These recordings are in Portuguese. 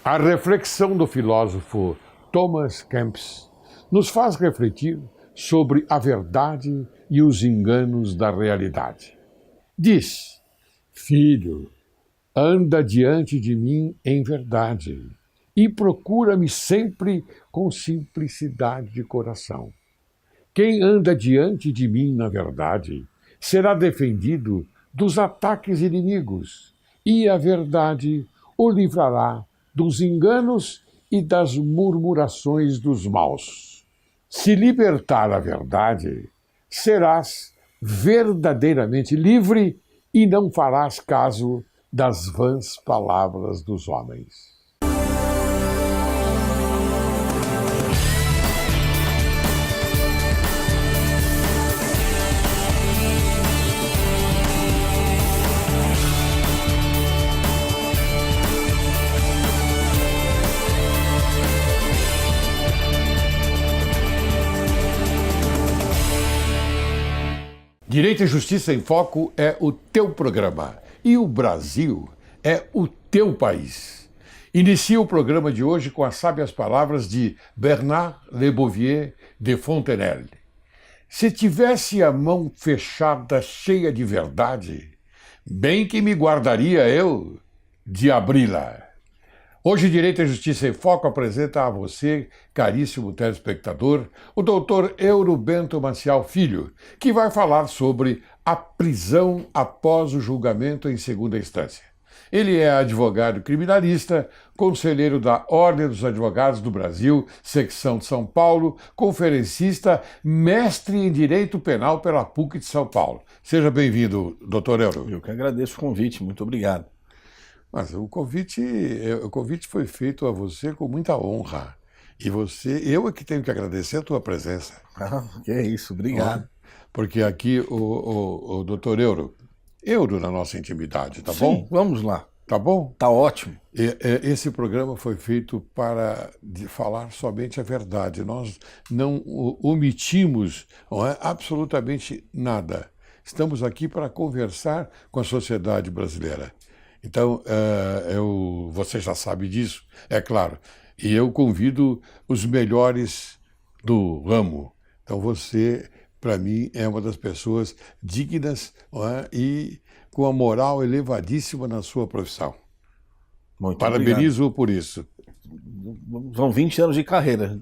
A reflexão do filósofo Thomas Kempis nos faz refletir sobre a verdade e os enganos da realidade. Diz: Filho, anda diante de mim em verdade e procura-me sempre com simplicidade de coração. Quem anda diante de mim na verdade será defendido dos ataques inimigos, e a verdade o livrará dos enganos e das murmurações dos maus. Se libertar a verdade, serás verdadeiramente livre e não farás caso das vãs palavras dos homens. Direito e Justiça em Foco é o teu programa e o Brasil é o teu país. Inicia o programa de hoje com as sábias palavras de Bernard Lebovier de Fontenelle. Se tivesse a mão fechada cheia de verdade, bem que me guardaria eu de abri-la. Hoje, Direito e Justiça em Foco apresenta a você, caríssimo telespectador, o doutor Euro Bento Maciel Filho, que vai falar sobre a prisão após o julgamento em segunda instância. Ele é advogado criminalista, conselheiro da Ordem dos Advogados do Brasil, secção de São Paulo, conferencista, mestre em Direito Penal pela PUC de São Paulo. Seja bem-vindo, doutor Euro. Eu que agradeço o convite, muito obrigado. Mas o convite foi feito a você com muita honra. E eu é que tenho que agradecer a tua presença. Que é isso, obrigado. Porque aqui o doutor Euro na nossa intimidade, tá Sim, bom? Vamos lá. Tá bom? Tá ótimo. Esse programa foi feito para falar somente a verdade. Nós não omitimos absolutamente nada. Estamos aqui para conversar com a sociedade brasileira. Então, você já sabe disso, é claro. E eu convido os melhores do ramo. Então, você, para mim, é uma das pessoas dignas e com a moral elevadíssima na sua profissão. Muito Parabenizo por isso. São 20 anos de carreira,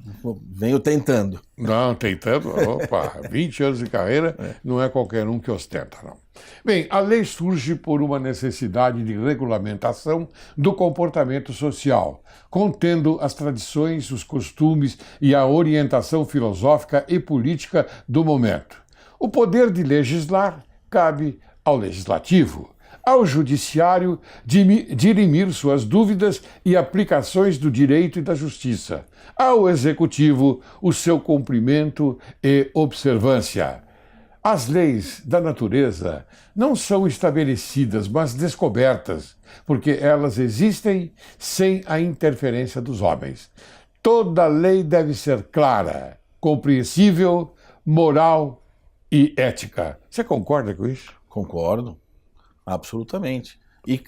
venho tentando. Não, tentando? Opa, 20 anos de carreira não é qualquer um que ostenta, não. Bem, a lei surge por uma necessidade de regulamentação do comportamento social, contendo as tradições, os costumes e a orientação filosófica e política do momento. O poder de legislar cabe ao legislativo, ao judiciário dirimir suas dúvidas e aplicações do direito e da justiça, ao executivo o seu cumprimento e observância. As leis da natureza não são estabelecidas, mas descobertas, porque elas existem sem a interferência dos homens. Toda lei deve ser clara, compreensível, moral e ética. Você concorda com isso? Concordo, absolutamente. E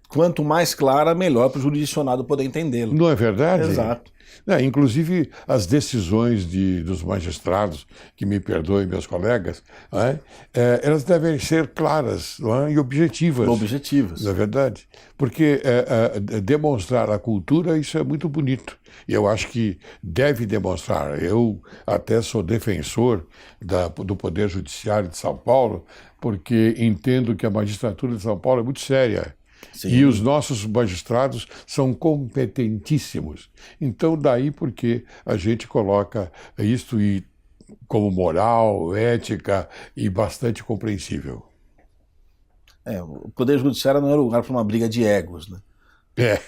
quanto mais clara, melhor para o jurisdicionado poder entendê-lo. Não é verdade? Exato. Inclusive, as decisões dos magistrados, que me perdoem meus colegas, elas devem ser claras e objetivas. Objetivas. Não é verdade? Porque demonstrar a cultura, isso é muito bonito. E eu acho que deve demonstrar. Eu até sou defensor do Poder Judiciário de São Paulo, porque entendo que a magistratura de São Paulo é muito séria. Sim. E os nossos magistrados são competentíssimos. Então, daí porque a gente coloca isto como moral, ética e bastante compreensível. O Poder Judiciário não é lugar para uma briga de egos, né?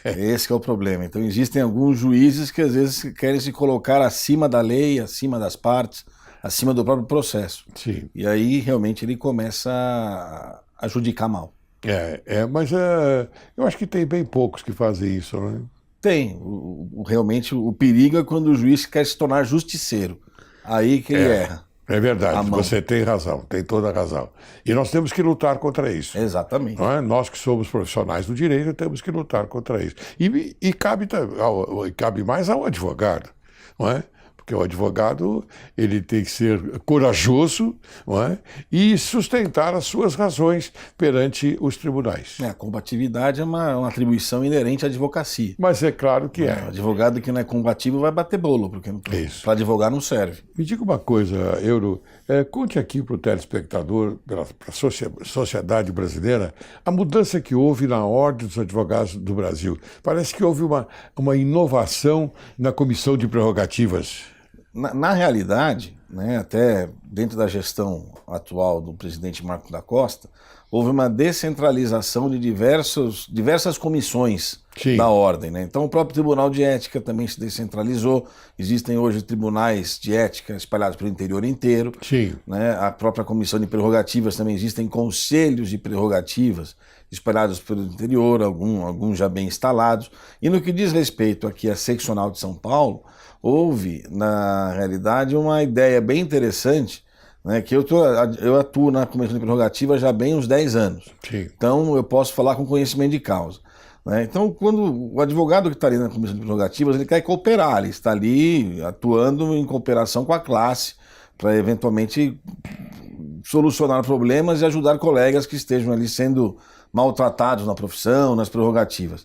Esse é o problema. Então, existem alguns juízes que às vezes querem se colocar acima da lei, acima das partes, acima do próprio processo. Sim. E aí, realmente, ele começa a judicar mal. Mas eu acho que tem bem poucos que fazem isso, né? Tem. Realmente, o perigo é quando o juiz quer se tornar justiceiro. Aí que ele erra. É verdade, à mão. você tem razão, tem toda a razão. E nós temos que lutar contra isso. Exatamente. Não é? Nós que somos profissionais do direito temos que lutar contra isso. E cabe mais ao advogado, não é? Porque o advogado ele tem que ser corajoso, não é? E sustentar as suas razões perante os tribunais. A combatividade é uma atribuição inerente à advocacia. Mas é claro que O é. advogado que não é combativo vai bater bolo, porque para advogar não serve. Me diga uma coisa, Euro, conte aqui para o telespectador, para a sociedade brasileira, a mudança que houve na Ordem dos Advogados do Brasil. Parece que houve uma inovação na comissão de prerrogativas. Na realidade, né, até dentro da gestão atual do presidente Marcos da Costa, houve uma descentralização de diversas comissões da ordem, né? Então o próprio Tribunal de Ética também se descentralizou, existem hoje tribunais de ética espalhados pelo interior inteiro, né? A própria comissão de prerrogativas também existem conselhos de prerrogativas espalhados pelo interior, alguns já bem instalados. E no que diz respeito aqui à seccional de São Paulo, houve, na realidade, uma ideia bem interessante, né, que eu atuo na Comissão de Prerrogativa já há bem uns 10 anos. Então eu posso falar com conhecimento de causa. Né? Então, quando o advogado que está ali na Comissão de Prerrogativas, ele quer cooperar, ele está ali atuando em cooperação com a classe, para eventualmente solucionar problemas e ajudar colegas que estejam ali sendo maltratados na profissão, nas prerrogativas.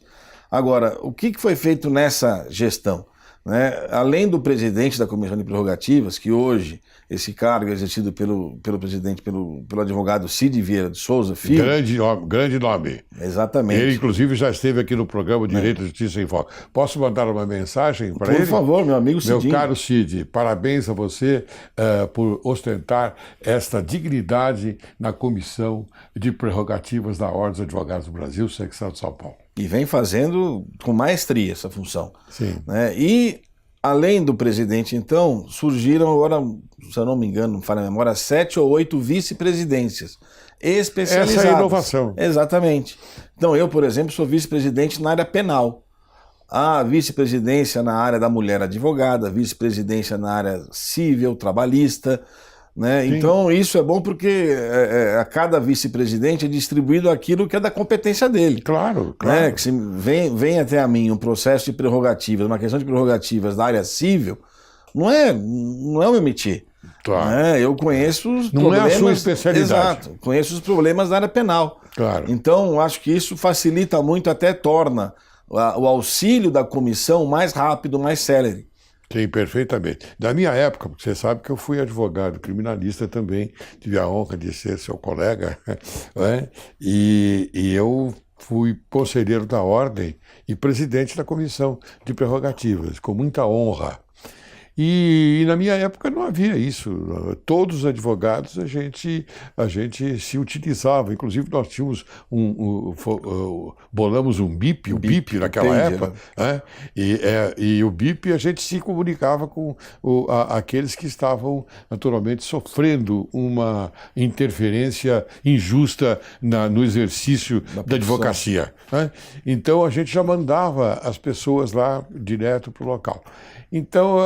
Agora, o que foi feito nessa gestão? Né? Além do presidente da Comissão de Prerrogativas, que hoje esse cargo é exercido pelo presidente, pelo advogado Cid Vieira de Souza Filho. Grande nome. Exatamente. Ele, inclusive, já esteve aqui no programa Direito e Justiça em Foco. Posso mandar uma mensagem para ele? Por favor, meu amigo Cidinho. Meu caro Cid, parabéns a você por ostentar esta dignidade na Comissão de Prerrogativas da Ordem dos Advogados do Brasil, secção de São Paulo. E vem fazendo com maestria essa função. Sim. Né? E, além do presidente, então, surgiram agora, se eu não me engano, não falha a memória, 7 ou 8 vice-presidências especializadas. Essa é a inovação. Exatamente. Então, eu, por exemplo, sou vice-presidente na área penal. A vice-presidência na área da mulher advogada, vice-presidência na área civil, trabalhista. Né? Então, isso é bom porque a cada vice-presidente é distribuído aquilo que é da competência dele. Claro. Né? Que se vem até a mim um processo de prerrogativas, uma questão de prerrogativas da área civil, não é o meu métier. Claro. Né? Eu conheço os não problemas... é a sua especialidade. Exato. Conheço os problemas da área penal. Claro. Então, acho que isso facilita muito, até torna o auxílio da comissão mais rápido, mais célere. Sim, perfeitamente. Da minha época, porque você sabe que eu fui advogado criminalista também, tive a honra de ser seu colega, né? E eu fui conselheiro da Ordem e presidente da Comissão de Prerrogativas, com muita honra. E na minha época não havia isso. Todos os advogados a gente se utilizava. Inclusive nós tínhamos bolamos um BIP, o BIP naquela época, né? E o BIP a gente se comunicava com aqueles que estavam naturalmente sofrendo uma interferência injusta no exercício da advocacia, né? Então a gente já mandava as pessoas lá direto para o local. Então,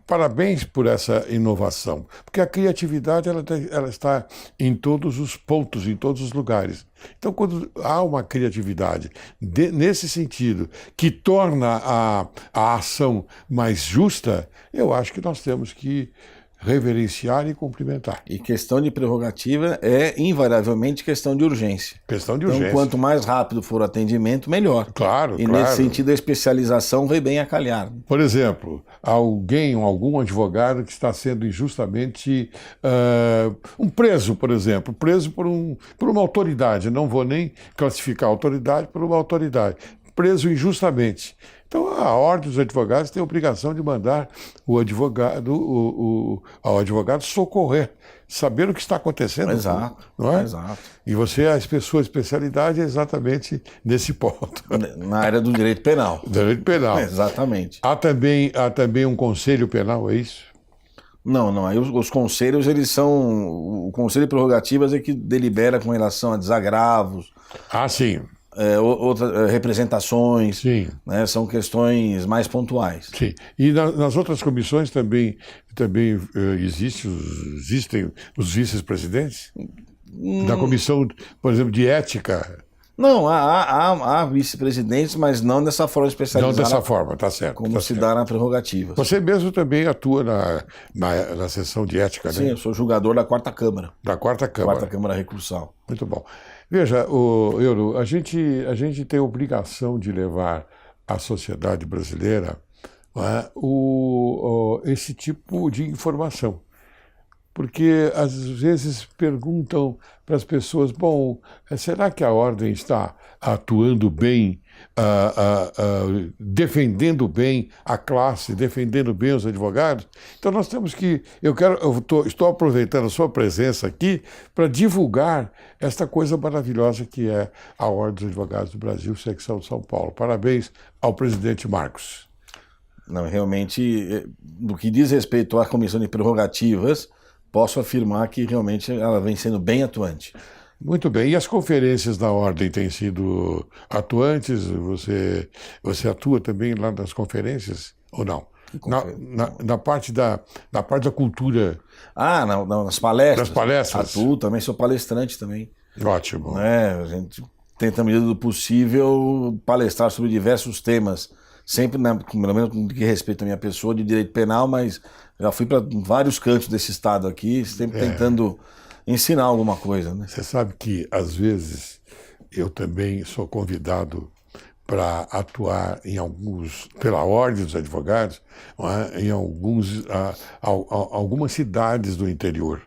parabéns por essa inovação, porque a criatividade ela está em todos os pontos, em todos os lugares. Então, quando há uma criatividade nesse sentido, que torna a ação mais justa, eu acho que nós temos que reverenciar e cumprimentar. E questão de prerrogativa é invariavelmente questão de urgência. Questão de urgência. Então, quanto mais rápido for o atendimento, melhor. Claro, e nesse sentido, a especialização vem bem a calhar. Por exemplo, algum advogado que está sendo injustamente um preso, por exemplo, preso por uma autoridade, não vou nem classificar a autoridade por uma autoridade, preso injustamente. Então, a Ordem dos Advogados tem a obrigação de mandar ao advogado socorrer, saber o que está acontecendo. Exato, não é? Exato. E você, a sua especialidade é exatamente nesse ponto. Na área do direito penal. Direito penal. Exatamente. Há também um conselho penal, é isso? Não. Aí os conselhos, eles são... O Conselho de Prerrogativas é que delibera com relação a desagravos. Ah, sim. outras representações, Sim. Né, são questões mais pontuais. Sim. E nas outras comissões também existem os vice-presidentes? Da comissão, por exemplo, de ética? Não, há vice-presidentes, mas não dessa forma especializada. Não dessa forma, tá certo. Como tá se certo. dá na prerrogativa. Você mesmo também atua na sessão de ética, Sim, né? eu sou julgador da 4ª Câmara. Da 4ª Câmara. 4ª Câmara Recursal. Muito bom. Veja, Euro, a gente tem a obrigação de levar à sociedade brasileira, não é, esse tipo de informação. Porque às vezes perguntam para as pessoas, bom, será que a ordem está atuando bem, defendendo bem a classe, defendendo bem os advogados? Então nós temos que, estou aproveitando a sua presença aqui para divulgar esta coisa maravilhosa que é a Ordem dos Advogados do Brasil, secção de São Paulo. Parabéns ao presidente Marcos. Não, realmente, no que diz respeito à comissão de prerrogativas, posso afirmar que realmente ela vem sendo bem atuante. Muito bem. E as conferências da Ordem têm sido atuantes? Você atua também lá nas conferências ou não? Na parte da cultura. Nas palestras. Das palestras. Atuo, também sou palestrante também. Ótimo. A gente tenta, na medida do possível, palestrar sobre diversos temas. Sempre, pelo menos no que respeita a minha pessoa, de direito penal, mas já fui para vários cantos desse estado aqui, sempre tentando ensinar alguma coisa. Né? Você sabe que, às vezes, eu também sou convidado para atuar pela Ordem dos Advogados, em algumas cidades do interior.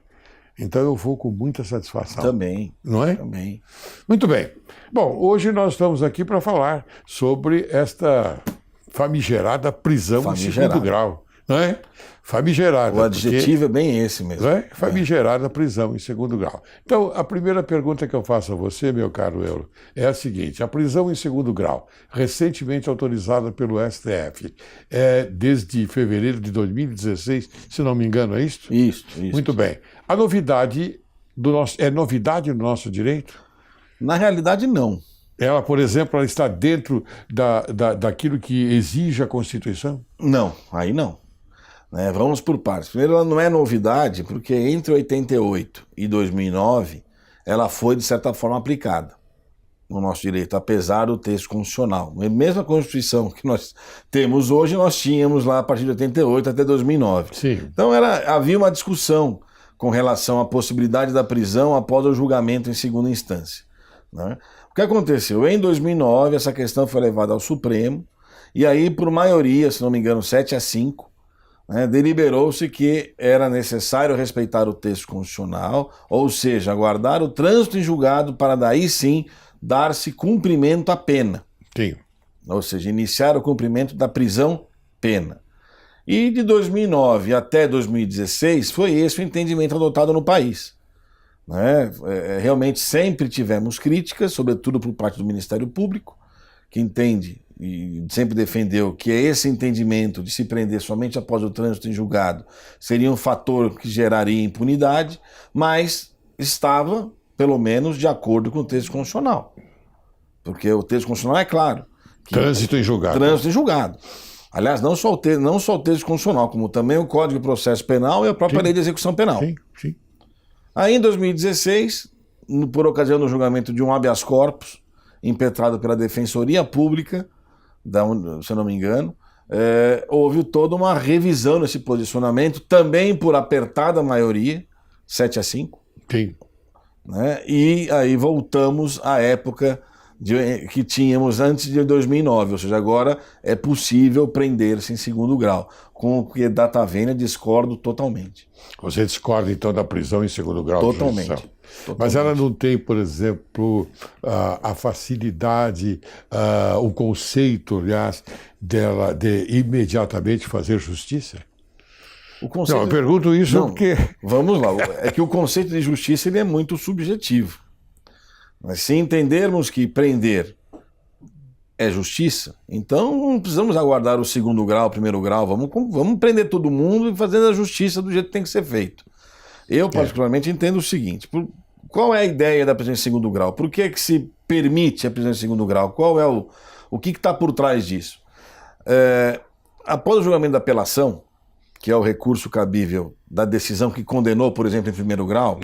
Então eu vou com muita satisfação. Também. Não é? Também. Muito bem. Bom, hoje nós estamos aqui para falar sobre esta famigerada prisão em segundo grau. Não é? Famigerada. O adjetivo é bem esse mesmo. Não é? Famigerada prisão em segundo grau. Então, a primeira pergunta que eu faço a você, meu caro Euro, é a seguinte: a prisão em segundo grau, recentemente autorizada pelo STF, desde fevereiro de 2016, se não me engano, é isso? Isso. Muito bem. A novidade é novidade no nosso direito? Na realidade, não. Ela, por exemplo, ela está dentro daquilo que exige a Constituição? Não, aí não. Vamos por partes. Primeiro, ela não é novidade, porque entre 88 e 2009, ela foi, de certa forma, aplicada no nosso direito, apesar do texto constitucional. A mesma Constituição que nós temos hoje, nós tínhamos lá a partir de 88 até 2009. Sim. Então, havia uma discussão com relação à possibilidade da prisão após o julgamento em segunda instância. Né? O que aconteceu? Em 2009, essa questão foi levada ao Supremo, e aí, por maioria, se não me engano, 7-5, deliberou-se que era necessário respeitar o texto constitucional, ou seja, aguardar o trânsito em julgado para daí sim dar-se cumprimento à pena. Sim. Ou seja, iniciar o cumprimento da prisão-pena. E de 2009 até 2016 foi esse o entendimento adotado no país. Realmente sempre tivemos críticas, sobretudo por parte do Ministério Público, que entende e sempre defendeu que esse entendimento de se prender somente após o trânsito em julgado seria um fator que geraria impunidade, mas estava, pelo menos, de acordo com o texto constitucional. Porque o texto constitucional é claro. Trânsito em julgado. Trânsito em julgado. Aliás, não só o texto constitucional, como também o Código de Processo Penal e a própria Lei de Execução Penal. Sim. Aí, em 2016, por ocasião do julgamento de um habeas corpus, impetrado pela Defensoria Pública, se eu não me engano, houve toda uma revisão nesse posicionamento, também por apertada maioria, 7-5. Sim. E aí voltamos à época que tínhamos antes de 2009, ou seja, agora é possível prender-se em segundo grau. Com o que data vênia, discordo totalmente. Você discorda, então, da prisão em segundo grau? Totalmente. Mas ela não tem, por exemplo, a facilidade, o conceito, aliás, dela de imediatamente fazer justiça? Não, eu pergunto isso porque... Vamos lá, é que o conceito de justiça ele é muito subjetivo. Mas se entendermos que prender é justiça, então não precisamos aguardar o segundo grau, o primeiro grau, vamos prender todo mundo e fazer a justiça do jeito que tem que ser feito. Eu, particularmente, entendo o seguinte: qual é a ideia da prisão em segundo grau? Por que se permite a prisão em segundo grau? Qual é o que está por trás disso? Após o julgamento da apelação, que é o recurso cabível da decisão que condenou, por exemplo, em primeiro grau,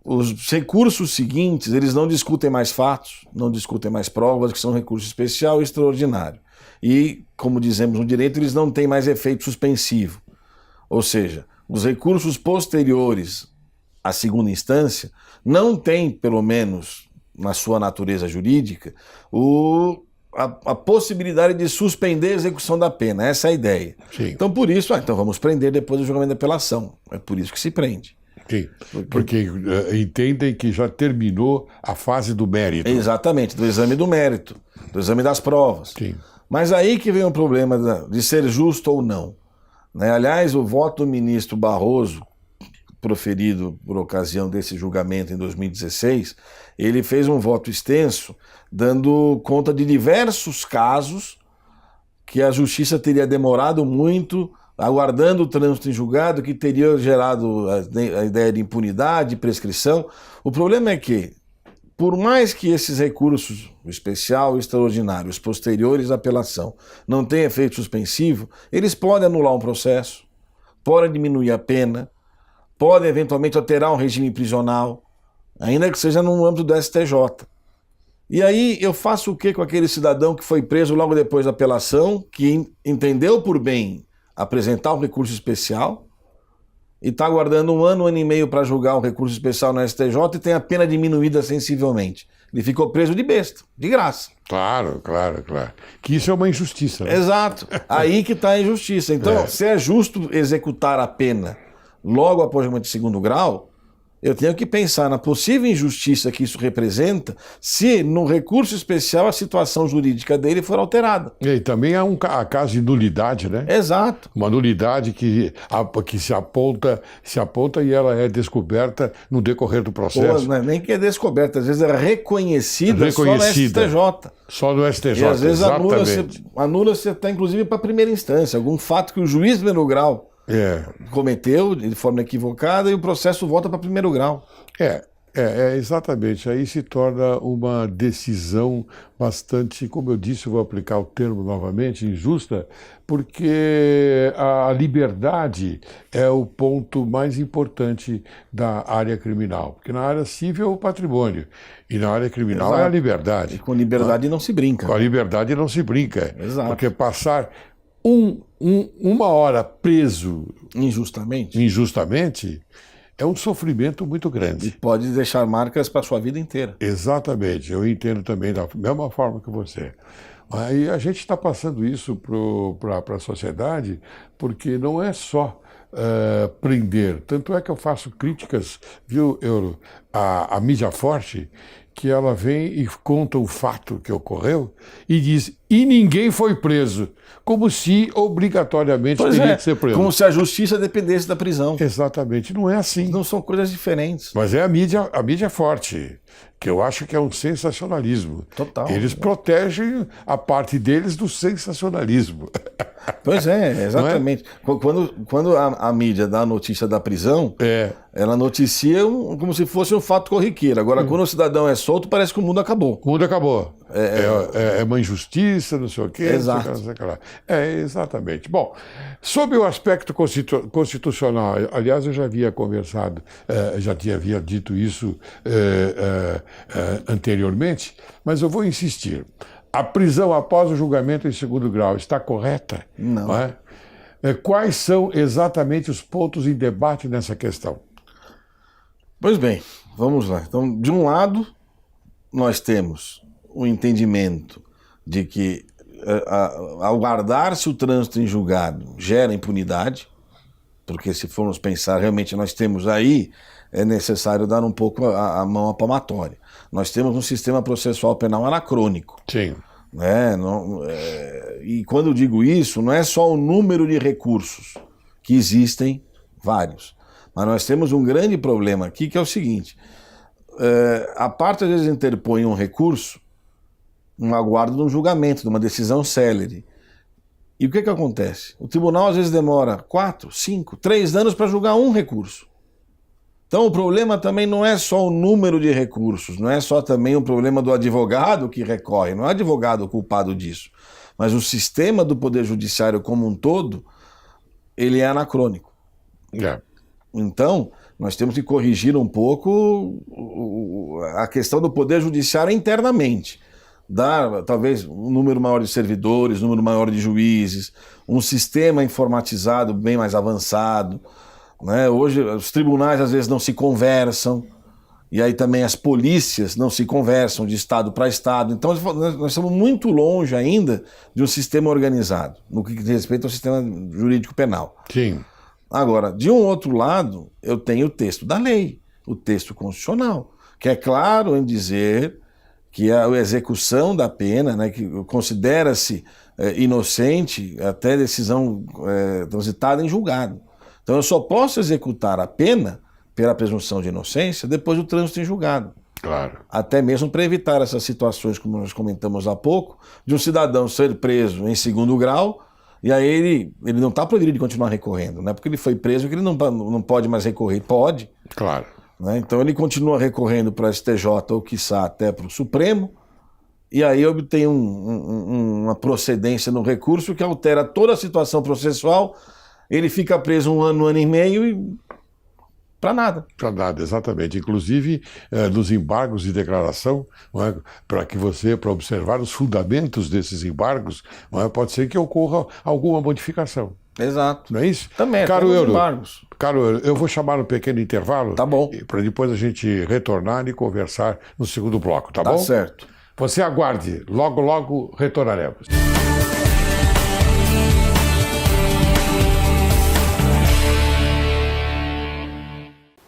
os recursos seguintes, eles não discutem mais fatos, não discutem mais provas, que são recurso especial e extraordinário. E, como dizemos no direito, eles não têm mais efeito suspensivo. Ou seja, os recursos posteriores à segunda instância não têm, pelo menos na sua natureza jurídica, a possibilidade de suspender a execução da pena. Essa é a ideia. Sim. Então, por isso, então vamos prender depois do julgamento da apelação. É por isso que se prende. Sim, porque entendem que já terminou a fase do mérito. Exatamente, do exame do mérito, do exame das provas. Sim. Mas aí que vem o problema de ser justo ou não. Né? Aliás, o voto do ministro Barroso, proferido por ocasião desse julgamento em 2016, ele fez um voto extenso, dando conta de diversos casos que a justiça teria demorado muito, aguardando o trânsito em julgado, que teria gerado a ideia de impunidade, prescrição. O problema é que, por mais que esses recursos, o especial e o extraordinário, os posteriores à apelação, não tenham efeito suspensivo, eles podem anular um processo, podem diminuir a pena, podem eventualmente alterar um regime prisional, ainda que seja no âmbito do STJ. E aí eu faço o que com aquele cidadão que foi preso logo depois da apelação, que entendeu por bem apresentar um recurso especial e está aguardando um ano e meio para julgar um recurso especial no STJ e tem a pena diminuída sensivelmente. Ele ficou preso de besta, de graça. Claro. Que isso é uma injustiça. Né? Exato. Aí que está a injustiça. Então, se é justo executar a pena logo após o julgamento de segundo grau, eu tenho que pensar na possível injustiça que isso representa se no recurso especial a situação jurídica dele for alterada. E também há a caso de nulidade, né? Exato. Uma nulidade que se aponta e ela é descoberta no decorrer do processo. Não é nem que é descoberta, às vezes é reconhecida só no STJ. Só no STJ, e às vezes exatamente. anula-se até inclusive para a primeira instância, algum fato que o juiz de primeiro grau cometeu de forma equivocada e o processo volta para primeiro grau. Exatamente. Aí se torna uma decisão bastante, como eu disse, eu vou aplicar o termo novamente, injusta, porque a liberdade é o ponto mais importante da área criminal. Porque na área civil é o patrimônio e na área criminal é a liberdade. E com liberdade não se brinca. Com a liberdade não se brinca. Exato. Porque passar uma hora preso injustamente é um sofrimento muito grande. E pode deixar marcas para a sua vida inteira. Exatamente, eu entendo também da mesma forma que você. Aí a gente está passando isso para a sociedade porque não é só prender. Tanto é que eu faço críticas, viu, Euro, à mídia forte, que ela vem e conta o fato que ocorreu e diz, e ninguém foi preso, como se obrigatoriamente teria que ser preso. Como se a justiça dependesse da prisão. Exatamente, não é assim. Não são coisas diferentes. Mas é a mídia forte, que eu acho que é um sensacionalismo. Total. Eles protegem a parte deles do sensacionalismo. Pois é, exatamente. Quando a mídia dá a notícia da prisão, ela noticia como se fosse um fato corriqueiro. Agora, quando o cidadão é solto, parece que o mundo acabou. O mundo acabou. É uma injustiça, não sei o quê. Exato. Não sei o que lá. Exatamente. Bom, sobre o aspecto constitucional, aliás, eu já havia conversado, já havia dito isso anteriormente, mas eu vou insistir. A prisão após o julgamento em segundo grau está correta? Não. Não é? Quais são exatamente os pontos em debate nessa questão? Pois bem, vamos lá. Então, de um lado, nós temos o entendimento de que, ao guardar-se o trânsito em julgado, gera impunidade, porque se formos pensar, realmente nós temos aí, é necessário dar um pouco a mão à palmatória. Nós temos um sistema processual penal anacrônico. Sim. Né? E quando eu digo isso, não é só o número de recursos, que existem vários, mas nós temos um grande problema aqui, que é o seguinte, a parte às vezes interpõe um recurso, um aguardo de um julgamento, de uma decisão célere. E o que acontece? O tribunal às vezes demora 4, 5, 3 anos para julgar um recurso. Então o problema também não é só o número de recursos, não é só também o problema do advogado que recorre, não é o advogado culpado disso, mas o sistema do Poder Judiciário como um todo, ele é anacrônico. Então, nós temos que corrigir um pouco a questão do Poder Judiciário internamente. Dar, talvez, um número maior de servidores, um número maior de juízes, um sistema informatizado bem mais avançado. Né? Hoje, os tribunais às vezes não se conversam, e aí também as polícias não se conversam de estado para estado. Então, nós estamos muito longe ainda de um sistema organizado, no que diz respeito ao sistema jurídico penal. Sim. Agora, de um outro lado, eu tenho o texto da lei, o texto constitucional, que é claro em dizer que a execução da pena, né, que considera-se inocente até decisão transitada em julgado. Então eu só posso executar a pena pela presunção de inocência depois do trânsito em julgado. Claro. Até mesmo para evitar essas situações, como nós comentamos há pouco, de um cidadão ser preso em segundo grau, e aí ele não está proibido de continuar recorrendo, né? Porque ele foi preso que ele não pode mais recorrer. Pode. Claro. Né? Então ele continua recorrendo para o STJ ou, quiçá, até para o Supremo, e aí obtém uma procedência no recurso que altera toda a situação processual, ele fica preso 1 ano, 1 ano e meio e para nada. Para nada, exatamente. Inclusive, nos embargos de declaração, para observar os fundamentos desses embargos, pode ser que ocorra alguma modificação. Exato. Não é isso? Também, caro Euro, embargos. Caro Euro, eu vou chamar um pequeno intervalo. Tá bom. Para depois a gente retornar e conversar no segundo bloco, tá bom? Tá certo. Você aguarde, logo, logo retornaremos.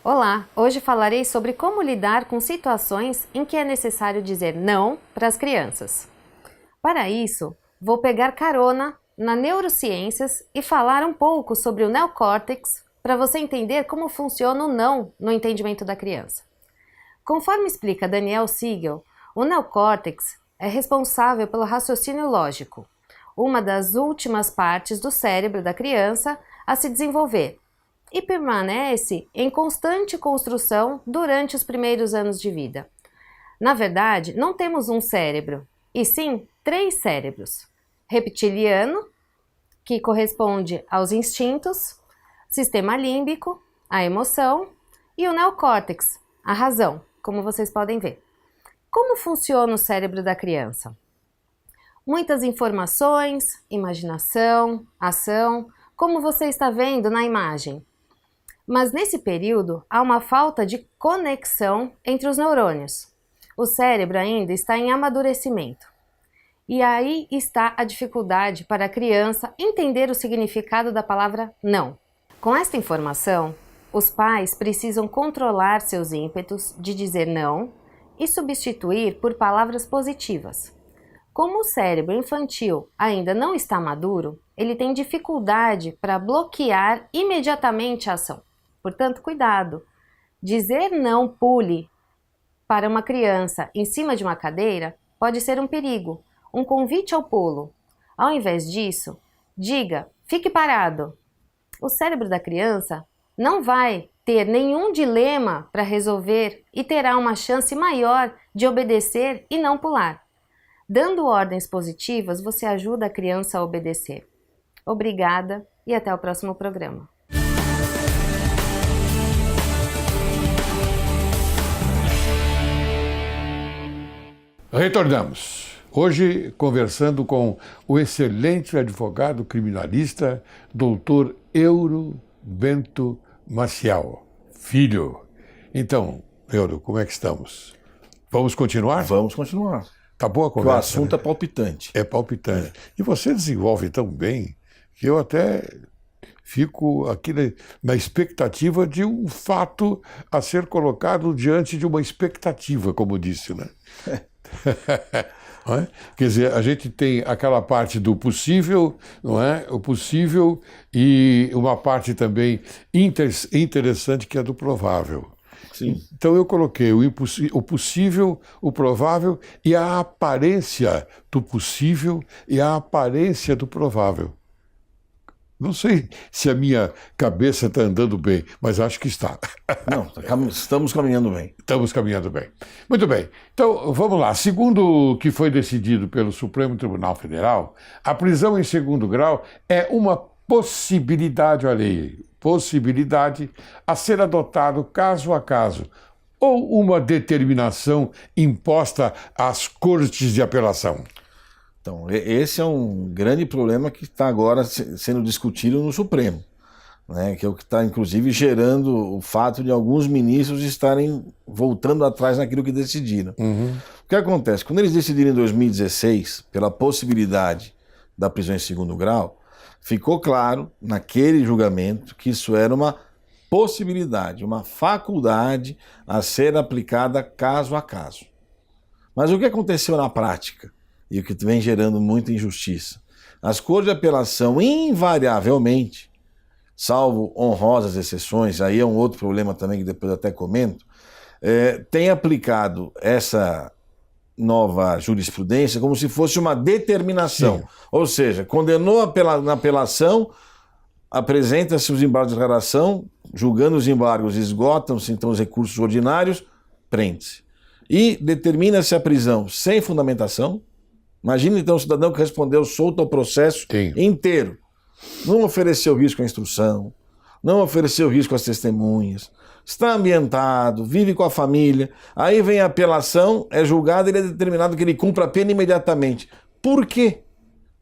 Olá, hoje falarei sobre como lidar com situações em que é necessário dizer não para as crianças. Para isso, vou pegar carona na neurociências e falar um pouco sobre o neocórtex para você entender como funciona o não no entendimento da criança. Conforme explica Daniel Siegel, o neocórtex é responsável pelo raciocínio lógico, uma das últimas partes do cérebro da criança a se desenvolver, e permanece em constante construção durante os primeiros anos de vida. Na verdade, não temos um cérebro, e sim 3 cérebros. Reptiliano, que corresponde aos instintos, sistema límbico, a emoção, e o neocórtex, a razão, como vocês podem ver. Como funciona o cérebro da criança? Muitas informações, imaginação, ação, como você está vendo na imagem. Mas nesse período há uma falta de conexão entre os neurônios. O cérebro ainda está em amadurecimento. E aí está a dificuldade para a criança entender o significado da palavra não. Com esta informação, os pais precisam controlar seus ímpetos de dizer não e substituir por palavras positivas. Como o cérebro infantil ainda não está maduro, ele tem dificuldade para bloquear imediatamente a ação. Portanto, cuidado. Dizer não pule para uma criança em cima de uma cadeira pode ser um perigo, um convite ao pulo. Ao invés disso, diga, fique parado. O cérebro da criança não vai ter nenhum dilema para resolver e terá uma chance maior de obedecer e não pular. Dando ordens positivas, você ajuda a criança a obedecer. Obrigada e até o próximo programa. Retornamos. Hoje conversando com o excelente advogado criminalista, doutor Euro Bento Maciel, filho. Então, Euro, como é que estamos? Vamos continuar? Vamos continuar. Tá boa a Porque conversa, o assunto né? é palpitante. É palpitante. E você desenvolve tão bem que eu até fico aqui na expectativa de um fato a ser colocado diante de uma expectativa, como disse, né? Não é? Quer dizer, a gente tem aquela parte do possível, não é? O possível e uma parte também interessante que é do provável. Sim. Então eu coloquei o possível, o provável e a aparência do possível e a aparência do provável. Não sei se a minha cabeça está andando bem, mas acho que está. Não, estamos caminhando bem. Estamos caminhando bem. Muito bem. Então, vamos lá. Segundo o que foi decidido pelo Supremo Tribunal Federal, a prisão em segundo grau é uma possibilidade, olha aí, possibilidade a ser adotado caso a caso, ou uma determinação imposta às cortes de apelação? Então, esse é um grande problema que está agora sendo discutido no Supremo, né? Que é o que está, inclusive, gerando o fato de alguns ministros estarem voltando atrás naquilo que decidiram. O que acontece? Quando eles decidiram em 2016, pela possibilidade da prisão em segundo grau, ficou claro, naquele julgamento, que isso era uma possibilidade, uma faculdade a ser aplicada caso a caso. Mas o que aconteceu na prática? E o que vem gerando muita injustiça. As cortes de apelação, invariavelmente, salvo honrosas exceções, aí é um outro problema também que depois eu até comento, tem aplicado essa nova jurisprudência como se fosse uma determinação. Sim. Ou seja, condenou na apelação, apresenta-se os embargos de declaração, julgando os embargos, esgotam-se então os recursos ordinários, prende-se. E determina-se a prisão sem fundamentação. Imagina então o cidadão que respondeu solto ao processo inteiro. Não ofereceu risco à instrução, não ofereceu risco às testemunhas, está ambientado, vive com a família, aí vem a apelação, é julgado e ele é determinado que ele cumpra a pena imediatamente. Por quê?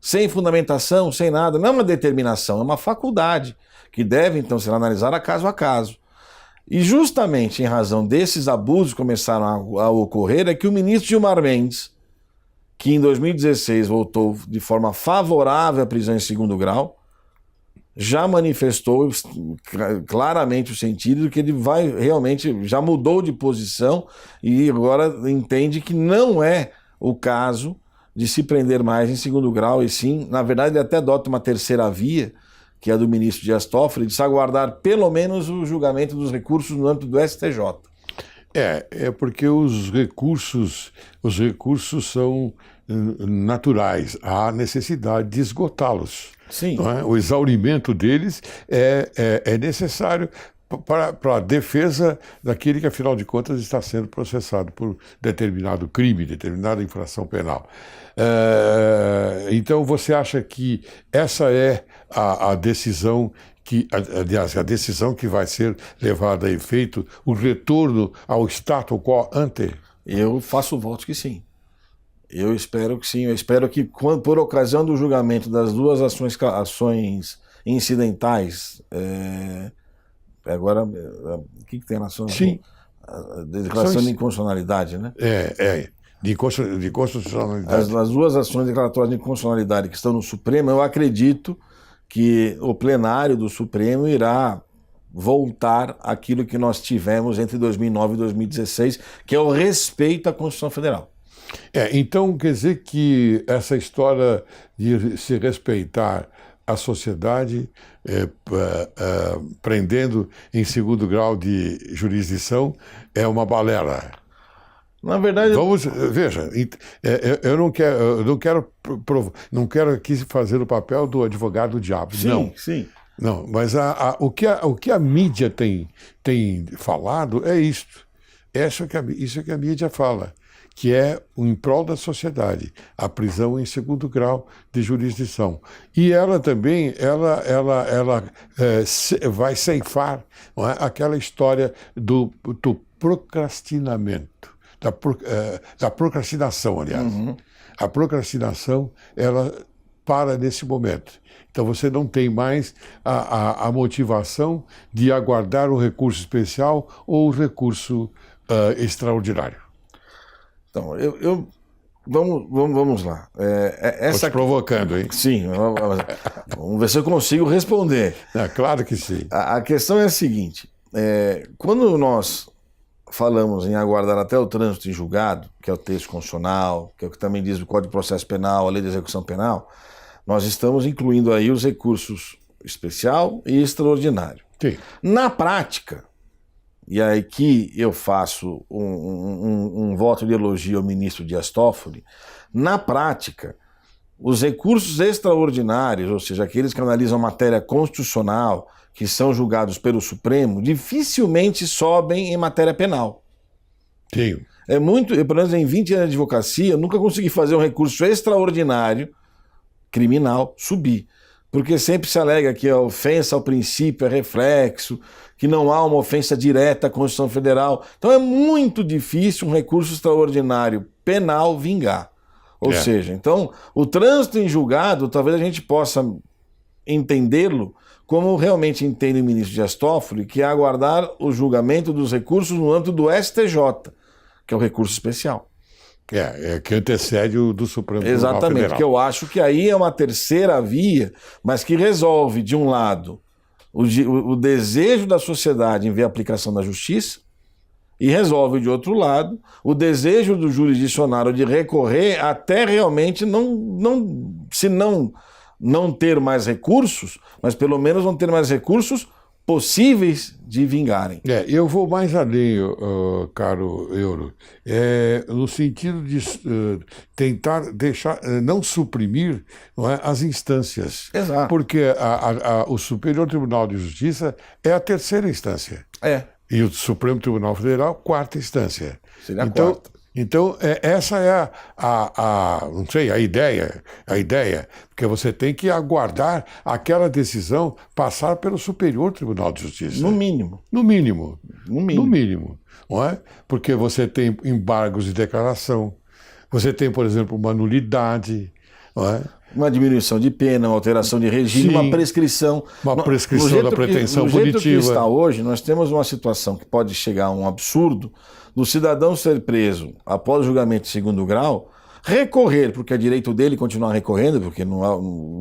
Sem fundamentação, sem nada. Não é uma determinação, é uma faculdade que deve então ser analisada caso a caso. E justamente em razão desses abusos que começaram a ocorrer é que o ministro Gilmar Mendes, que em 2016 votou de forma favorável à prisão em segundo grau, já manifestou claramente o sentido de que ele vai realmente, já mudou de posição e agora entende que não é o caso de se prender mais em segundo grau, e sim, na verdade, ele até adota uma terceira via, que é a do ministro Dias Toffoli, de se aguardar pelo menos o julgamento dos recursos no âmbito do STJ. É porque os recursos são naturais, há necessidade de esgotá-los. Sim. Não é? O exaurimento deles é necessário para a defesa daquele que, afinal de contas, está sendo processado por determinado crime, determinada infração penal. Então, você acha que essa é a decisão aliás, a decisão que vai ser levada a efeito, o retorno ao status quo ante? Eu faço votos que sim. Eu espero que sim. Eu espero que, por ocasião do julgamento das duas ações incidentais, agora, o que tem na ação? Sim. A declaração de inconstitucionalidade, né? De inconstitucionalidade. As duas ações declaratórias de inconstitucionalidade que estão no Supremo, eu acredito que o plenário do Supremo irá voltar àquilo que nós tivemos entre 2009 e 2016, que é o respeito à Constituição Federal. Então quer dizer que essa história de se respeitar a sociedade, prendendo em segundo grau de jurisdição, é uma balela. Na verdade, veja, eu não quero aqui fazer o papel do advogado do diabo. Sim, não. Sim. Não, mas o que a mídia tem falado é isto. Isso que a mídia fala, que é o em prol da sociedade, a prisão em segundo grau de jurisdição. E ela também, vai ceifar, não é, aquela história do procrastinamento. Da procrastinação, aliás. Uhum. A procrastinação, ela para nesse momento. Então você não tem mais a motivação de aguardar o recurso especial ou o recurso extraordinário. Então, vamos lá. Estou te provocando, hein? Sim, vamos ver se eu consigo responder. Claro que sim. A questão é a seguinte, quando nós falamos em aguardar até o trânsito em julgado, que é o texto constitucional, que é o que também diz o Código de Processo Penal, a Lei de Execução Penal, nós estamos incluindo aí os recursos especial e extraordinário. Sim. Na prática, e aí que eu faço um voto de elogio ao ministro Dias Toffoli, na prática, os recursos extraordinários, ou seja, aqueles que analisam matéria constitucional, que são julgados pelo Supremo, dificilmente sobem em matéria penal. Sim. É muito, pelo menos em 20 anos de advocacia, eu nunca consegui fazer um recurso extraordinário criminal subir. Porque sempre se alega que a ofensa ao princípio é reflexo, que não há uma ofensa direta à Constituição Federal. Então é muito difícil um recurso extraordinário penal vingar. Ou seja, então o trânsito em julgado, talvez a gente possa entendê-lo como realmente entende o ministro Dias Toffoli, que é aguardar o julgamento dos recursos no âmbito do STJ, que é o recurso especial. Que antecede o do Supremo Tribunal Federal. Exatamente, que eu acho que aí é uma terceira via, mas que resolve, de um lado, o desejo da sociedade em ver a aplicação da justiça, e resolve, de outro lado, o desejo do jurisdicionário de recorrer até realmente não ter mais recursos, mas pelo menos não ter mais recursos possíveis de vingarem. Eu vou mais além, caro Euro, no sentido de tentar deixar, não suprimir, não é, as instâncias. Exato. Porque o Superior Tribunal de Justiça é a terceira instância. E o Supremo Tribunal Federal, quarta instância. Seria a quarta. Então, essa é não sei, a ideia, porque você tem que aguardar aquela decisão passar pelo Superior Tribunal de Justiça. No mínimo. No mínimo. Não é? Porque você tem embargos de declaração, você tem, por exemplo, uma nulidade, não é? Uma diminuição de pena, uma alteração de regime, uma prescrição. Uma prescrição da pretensão punitiva. No jeito que está hoje, nós temos uma situação que pode chegar a um absurdo do cidadão ser preso após o julgamento de segundo grau, recorrer, porque é direito dele continuar recorrendo, porque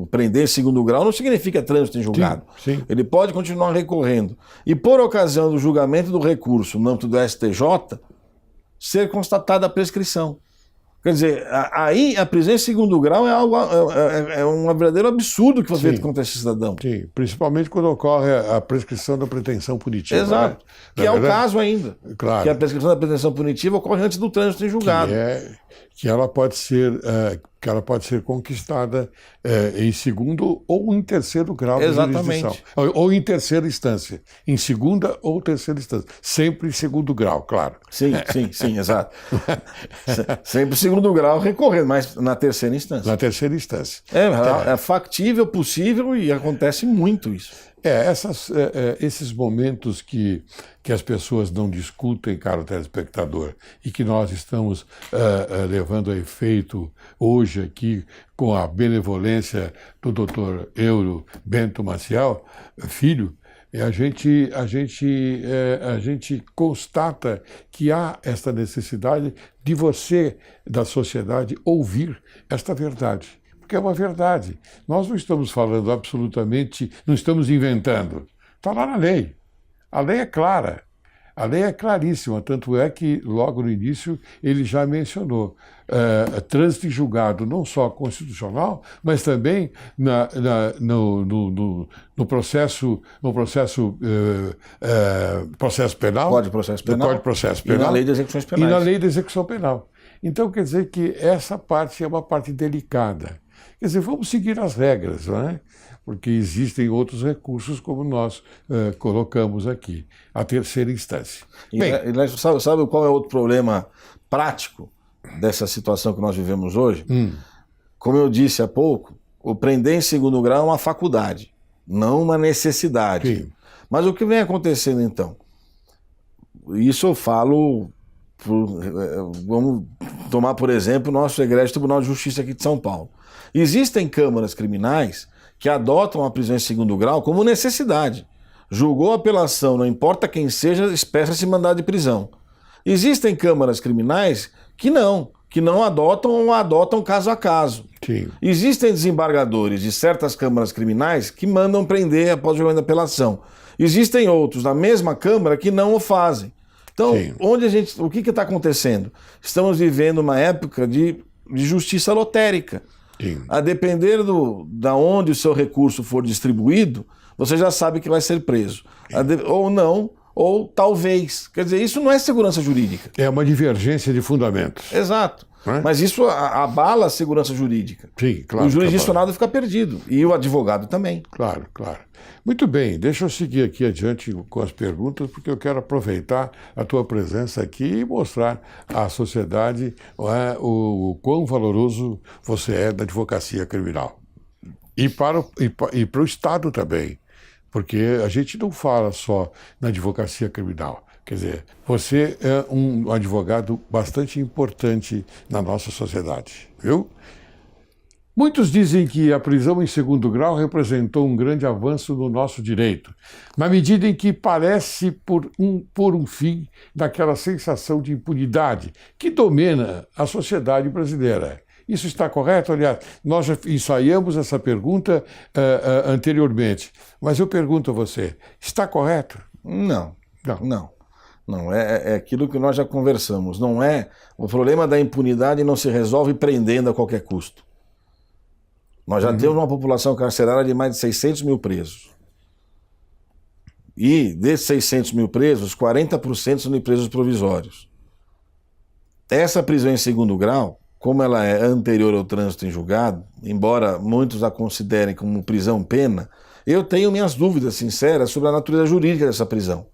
prender em segundo grau não significa trânsito em julgado. Sim. Ele pode continuar recorrendo. E por ocasião do julgamento do recurso no âmbito do STJ, ser constatada a prescrição. Quer dizer, aí a prisão em segundo grau é um verdadeiro absurdo que foi feito contra esse cidadão. Sim, principalmente quando ocorre a prescrição da pretensão punitiva. Exato. Né? Que é o caso ainda. Claro. Que a prescrição da pretensão punitiva ocorre antes do trânsito em julgado. Que ela pode ser conquistada em segundo ou em terceiro grau de jurisdição. Ou em terceira instância. Em segunda ou terceira instância. Sempre em segundo grau, claro. Sim, exato. Sempre em segundo grau recorrendo, mas na terceira instância. Na terceira instância. É factível, possível e acontece muito isso. Esses momentos que as pessoas não discutem, caro telespectador, e que nós estamos levando a efeito hoje aqui com a benevolência do Dr. Euro Bento Maciel, filho, a gente constata que há esta necessidade de você, da sociedade, ouvir esta verdade. Porque é uma verdade. Nós não estamos falando absolutamente, não estamos inventando. Está lá na lei. A lei é clara. A lei é claríssima, tanto é que logo no início ele já mencionou trânsito em julgado não só constitucional, mas também no processo penal. Código de Processo Penal. No Código de Processo Penal. E na Lei de Execuções Penais. E na Lei de Execução Penal. Então quer dizer que essa parte é uma parte delicada. Quer dizer, vamos seguir as regras, não é? Porque existem outros recursos, como nós colocamos aqui, a terceira instância. Sabe qual é outro problema prático dessa situação que nós vivemos hoje? Como eu disse há pouco, o prender em segundo grau é uma faculdade, não uma necessidade. Sim. Mas o que vem acontecendo então? Isso eu falo... Vamos tomar, por exemplo, o nosso egrégio Tribunal de Justiça aqui de São Paulo. Existem câmaras criminais que adotam a prisão em segundo grau como necessidade. Julgou a apelação, não importa quem seja, espera-se mandado de prisão. Existem câmaras criminais que não adotam ou adotam caso a caso. Sim. Existem desembargadores de certas câmaras criminais que mandam prender após o julgamento da apelação. Existem outros na mesma câmara que não o fazem. Então, o que está acontecendo? Estamos vivendo uma época de justiça lotérica. Sim. A depender da onde o seu recurso for distribuído, você já sabe que vai ser preso. Ou não, ou talvez. Quer dizer, isso não é segurança jurídica. É uma divergência de fundamentos. Exato. Né? Mas isso abala a segurança jurídica. Sim, claro. O jurisdicionado fica perdido. E o advogado também. Claro, claro. Muito bem, deixa eu seguir aqui adiante com as perguntas, porque eu quero aproveitar a tua presença aqui e mostrar à sociedade o quão valoroso você é da advocacia criminal. E para o Estado também, porque a gente não fala só na advocacia criminal. Quer dizer, você é um advogado bastante importante na nossa sociedade, viu? Muitos dizem que a prisão em segundo grau representou um grande avanço no nosso direito, na medida em que parece pôr um fim naquela sensação de impunidade que domina a sociedade brasileira. Isso está correto? Aliás, nós já ensaiamos essa pergunta anteriormente, mas eu pergunto a você, está correto? Não. Não. Não. Não, é aquilo que nós já conversamos. Não é. O problema da impunidade não se resolve prendendo a qualquer custo. Nós já temos uma população carcerária de mais de 600 mil presos. E desses 600 mil presos, 40% são de presos provisórios. Essa prisão em segundo grau, como ela é anterior ao trânsito em julgado, embora muitos a considerem como prisão-pena, eu tenho minhas dúvidas sinceras sobre a natureza jurídica dessa prisão.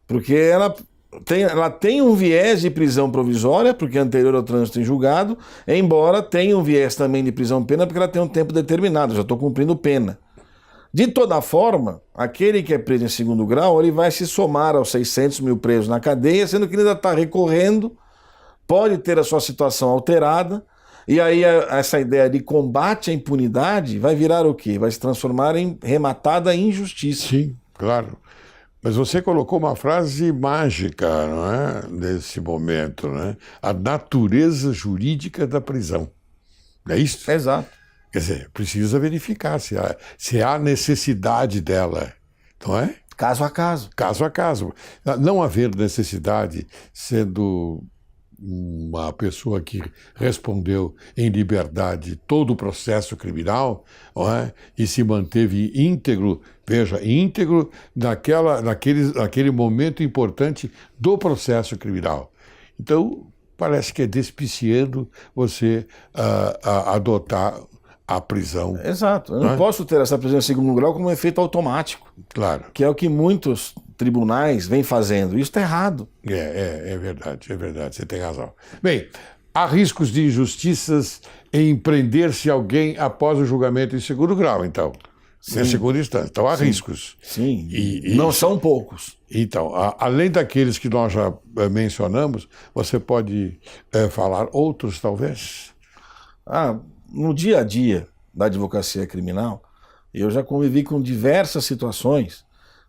Porque ela tem um viés de prisão provisória, porque é anterior ao trânsito em julgado, embora tenha um viés também de prisão-pena, porque ela tem um tempo determinado, já estou cumprindo pena. De toda forma, aquele que é preso em segundo grau, ele vai se somar aos 600 mil presos na cadeia, sendo que ele ainda está recorrendo, pode ter a sua situação alterada, e aí essa ideia de combate à impunidade vai virar o quê? Vai se transformar em rematada injustiça. Sim, claro. Mas você colocou uma frase mágica, não é? Nesse momento, né? A natureza jurídica da prisão. Não é isso? Exato. Quer dizer, precisa verificar se há necessidade dela, não é? Caso a caso. Caso a caso. Não haver necessidade, sendo uma pessoa que respondeu em liberdade todo o processo criminal, não é? E se manteve íntegro, veja, íntegro naquele momento importante do processo criminal. Então, parece que é despiciando você adotar a prisão. Exato. Eu não posso ter essa prisão em segundo grau como um efeito automático. Claro. Que é o que muitos tribunais vêm fazendo. Isso está errado. É verdade, você tem razão. Bem, há riscos de injustiças em prender-se alguém após o julgamento em segundo grau, então. Sim. Em segunda instância. Então há Sim. riscos. Sim. E não são poucos. Então, além daqueles que nós já mencionamos, você pode falar outros, talvez? No dia a dia da advocacia criminal, eu já convivi com diversas situações,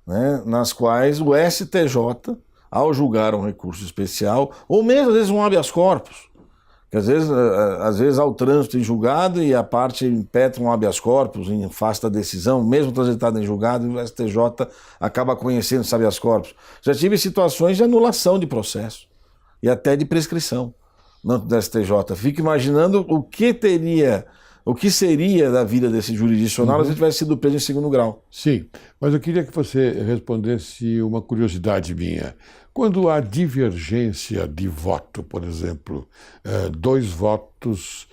né, nas quais o STJ, ao julgar um recurso especial, ou mesmo às vezes um habeas corpus, que às vezes há o trânsito em julgado e a parte impetra um habeas corpus, afasta a decisão, mesmo transitada em julgado, o STJ acaba conhecendo esse habeas corpus. Já tive situações de anulação de processo e até de prescrição do STJ. Fico imaginando o que seria da vida desse jurisdicional se ele tivesse sido preso em segundo grau. Sim, mas eu queria que você respondesse uma curiosidade minha. Quando há divergência de voto, por exemplo, 2 votos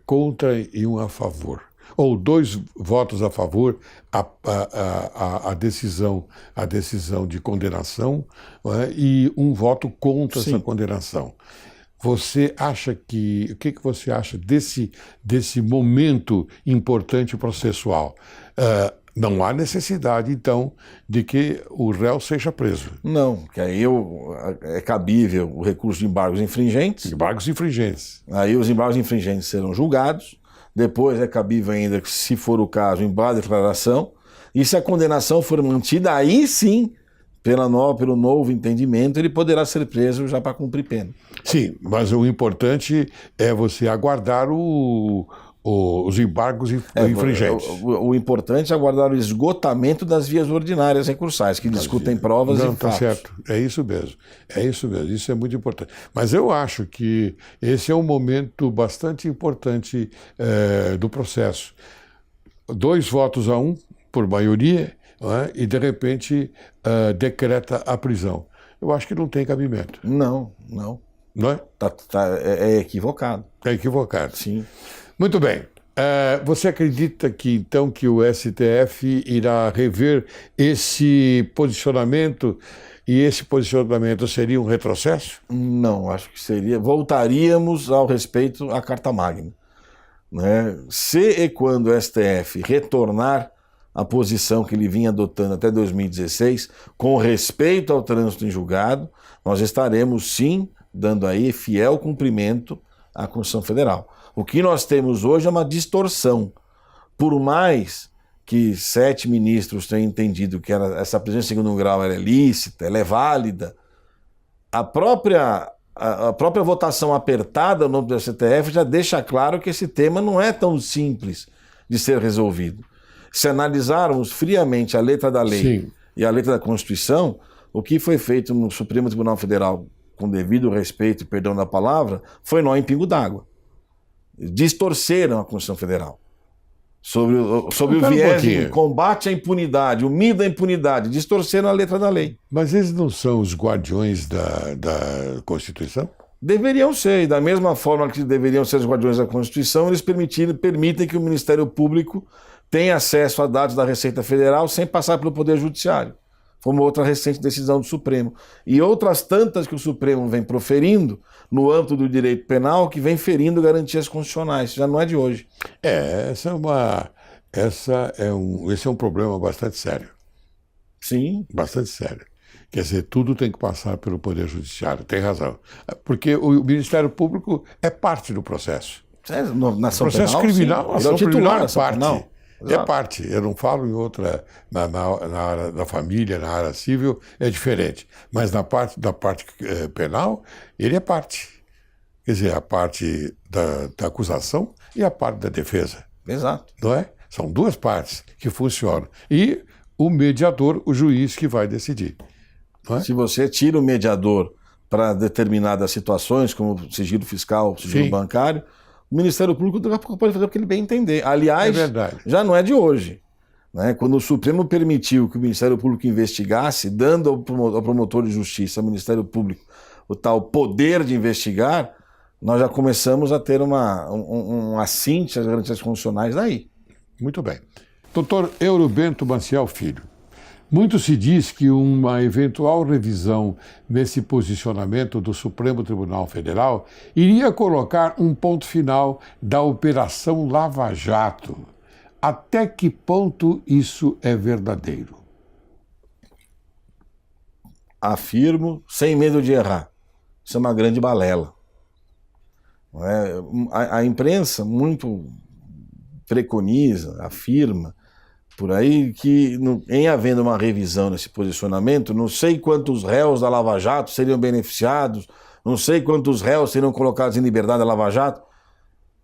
contra e um a favor, ou 2 votos a favor, a decisão de condenação, e um voto contra Sim. essa condenação. Você acha o que você acha desse momento importante processual? Não há necessidade, então, de que o réu seja preso. Não, que aí é cabível o recurso de embargos infringentes. Embargos infringentes. Aí os embargos infringentes serão julgados. Depois é cabível ainda, se for o caso, embargo de declaração. E se a condenação for mantida, aí sim, pelo novo entendimento, ele poderá ser preso já para cumprir pena. Sim, mas o importante é você aguardar os embargos infringentes. O importante é aguardar o esgotamento das vias ordinárias recursais, que discutem provas e fatos. Tá certo, é isso mesmo, isso é muito importante. Mas eu acho que esse é um momento bastante importante do processo. 2 votos a 1, por maioria, e de repente decreta a prisão. Eu acho que não tem cabimento. Não. não é? É equivocado. É equivocado. Sim. Muito bem. Você acredita que, então, que o STF irá rever esse posicionamento e esse posicionamento seria um retrocesso? Não, acho que seria. Voltaríamos ao respeito à Carta Magna, né? Se e quando o STF retornar à posição que ele vinha adotando até 2016, com respeito ao trânsito em julgado, nós estaremos sim dando aí fiel cumprimento à Constituição Federal. O que nós temos hoje é uma distorção. Por mais que 7 ministros tenham entendido que essa prisão em segundo grau era lícita, ela é válida, a própria votação apertada no nome do STF já deixa claro que esse tema não é tão simples de ser resolvido. Se analisarmos friamente a letra da lei Sim. e a letra da Constituição, o que foi feito no Supremo Tribunal Federal, com devido respeito e perdão da palavra, foi nó em pingo d'água. Distorceram a Constituição Federal. Sobre o viés de combate à impunidade, o medo da impunidade, distorceram a letra da lei. Mas eles não são os guardiões da Constituição? Deveriam ser, e da mesma forma que deveriam ser os guardiões da Constituição, eles permitem que o Ministério Público tenha acesso a dados da Receita Federal sem passar pelo Poder Judiciário. Foi uma outra recente decisão do Supremo. E outras tantas que o Supremo vem proferindo no âmbito do direito penal, que vem ferindo garantias constitucionais. Isso já não é de hoje. Esse é um problema bastante sério. Sim. Bastante sério. Quer dizer, tudo tem que passar pelo Poder Judiciário, tem razão. Porque o Ministério Público é parte do processo. Na ação processo penal, criminal, sim. Ele é o titular da ação parte. penal. É parte. Eu não falo em outra, na área da família, na área civil, é diferente. Mas da parte penal, ele é parte. Quer dizer, a parte da acusação e a parte da defesa. Exato. Não é? São duas partes que funcionam. E o mediador, o juiz, que vai decidir. Não é? Se você tira o mediador para determinadas situações, como sigilo fiscal, sigilo bancário, o Ministério Público pode fazer o que ele bem entender. Aliás, já não é de hoje, né? Quando o Supremo permitiu que o Ministério Público investigasse, dando ao promotor de justiça, ao Ministério Público, o tal poder de investigar, nós já começamos a ter um assinte às garantias constitucionais daí. Muito bem. Doutor Eurobento Maciel Filho, muito se diz que uma eventual revisão nesse posicionamento do Supremo Tribunal Federal iria colocar um ponto final da Operação Lava Jato. Até que ponto isso é verdadeiro? Afirmo, sem medo de errar. Isso é uma grande balela. Não é? A imprensa muito preconiza, afirma, por aí que, em havendo uma revisão nesse posicionamento, não sei quantos réus da Lava Jato seriam beneficiados, não sei quantos réus seriam colocados em liberdade da Lava Jato.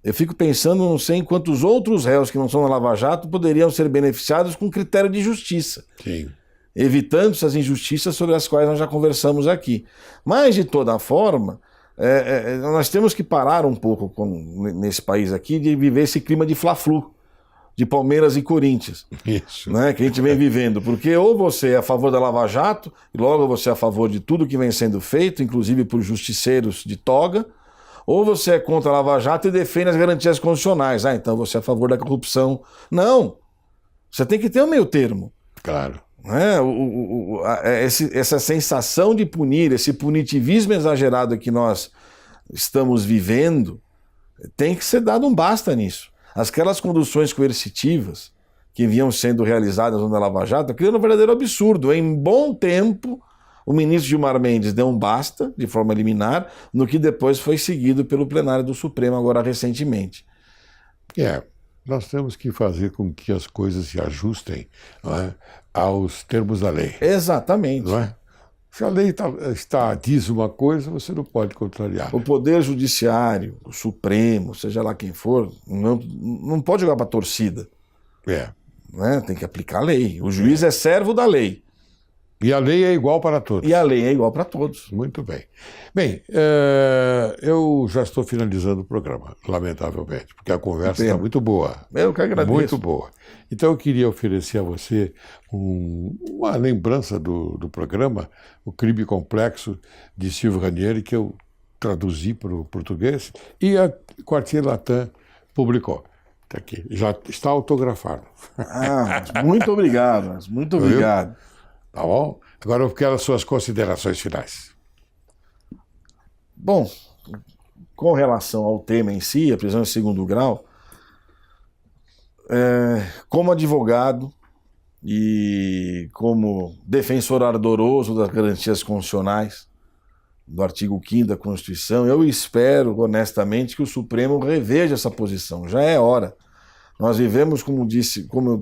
Eu fico pensando, não sei em quantos outros réus que não são da Lava Jato poderiam ser beneficiados com critério de justiça. Sim. Evitando essas injustiças sobre as quais nós já conversamos aqui. Mas, de toda forma, nós temos que parar um pouco nesse país aqui de viver esse clima de fla-flu, de Palmeiras e Corinthians. Isso. Né, que a gente vem vivendo. Porque ou você é a favor da Lava Jato, e logo você é a favor de tudo que vem sendo feito, inclusive por justiceiros de toga, ou você é contra a Lava Jato e defende as garantias constitucionais. Então você é a favor da corrupção. Não. Você tem que ter um meio termo. Claro. Essa sensação de punir, esse punitivismo exagerado que nós estamos vivendo, tem que ser dado um basta nisso. Aquelas conduções coercitivas que vinham sendo realizadas na Lava Jato criando um verdadeiro absurdo. Em bom tempo, o ministro Gilmar Mendes deu um basta, de forma liminar, no que depois foi seguido pelo plenário do Supremo, agora recentemente. Nós temos que fazer com que as coisas se ajustem, não é, aos termos da lei. Exatamente. Não é? Se a lei diz uma coisa, você não pode contrariar. O Poder Judiciário, o Supremo, seja lá quem for, não pode jogar para a torcida. Né? Tem que aplicar a lei. O juiz é servo da lei. E a lei é igual para todos. E a lei é igual para todos. Muito bem. Bem, eu já estou finalizando o programa, lamentavelmente, porque a conversa está muito boa. Eu que agradeço. Muito boa. Então eu queria oferecer a você uma lembrança do programa, o Crime Complexo, de Silvio Ranieri, que eu traduzi para o português e a Quartier Latam publicou. Está aqui, já está autografado. Muito obrigado, muito obrigado. Tá bom? Agora eu quero as suas considerações finais. Bom, com relação ao tema em si, a prisão em segundo grau, como advogado e como defensor ardoroso das garantias constitucionais, do artigo 5º da Constituição, eu espero, honestamente, que o Supremo reveja essa posição. Já é hora. Nós vivemos, como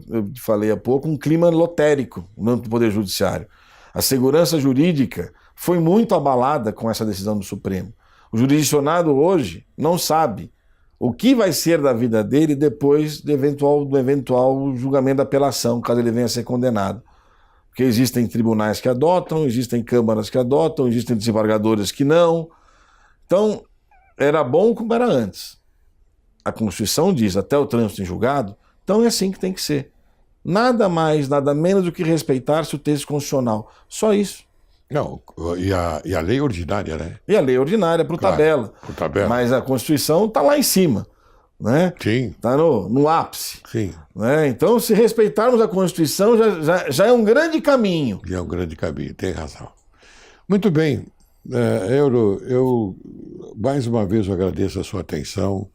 eu falei há pouco, um clima lotérico no âmbito do Poder Judiciário. A segurança jurídica foi muito abalada com essa decisão do Supremo. O jurisdicionado hoje não sabe o que vai ser da vida dele depois do eventual julgamento da apelação, caso ele venha a ser condenado. Porque existem tribunais que adotam, existem câmaras que adotam, existem desembargadores que não. Então, era bom como era antes. A Constituição diz, até o trânsito em julgado, então é assim que tem que ser. Nada mais, nada menos do que respeitar-se o texto constitucional. Só isso. Não, e a lei ordinária, né? E a lei ordinária, por tabela. Por tabela. Mas a Constituição está lá em cima. Né? Sim. Está no ápice. Sim. Né? Então, se respeitarmos a Constituição, já é um grande caminho. Já é um grande caminho, tem razão. Muito bem, Euro, eu mais uma vez agradeço a sua atenção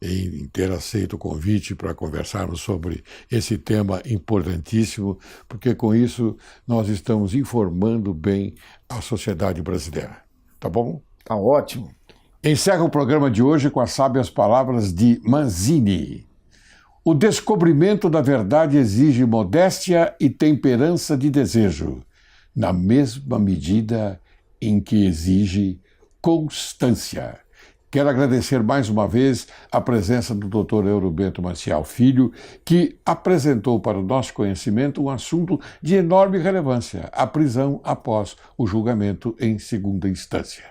em ter aceito o convite para conversarmos sobre esse tema importantíssimo, porque com isso nós estamos informando bem a sociedade brasileira. Tá bom? Tá ótimo. Encerra o programa de hoje com as sábias palavras de Manzini. O descobrimento da verdade exige modéstia e temperança de desejo, na mesma medida em que exige constância. Quero agradecer mais uma vez a presença do Dr. Euro Bento Maciel Filho, que apresentou para o nosso conhecimento um assunto de enorme relevância, a prisão após o julgamento em segunda instância.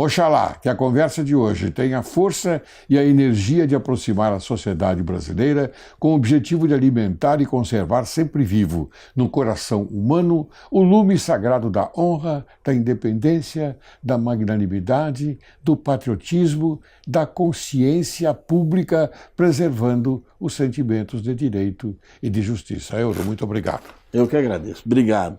Oxalá que a conversa de hoje tenha a força e a energia de aproximar a sociedade brasileira com o objetivo de alimentar e conservar sempre vivo, no coração humano, o lume sagrado da honra, da independência, da magnanimidade, do patriotismo, da consciência pública, preservando os sentimentos de direito e de justiça. Euro, muito obrigado. Eu que agradeço. Obrigado.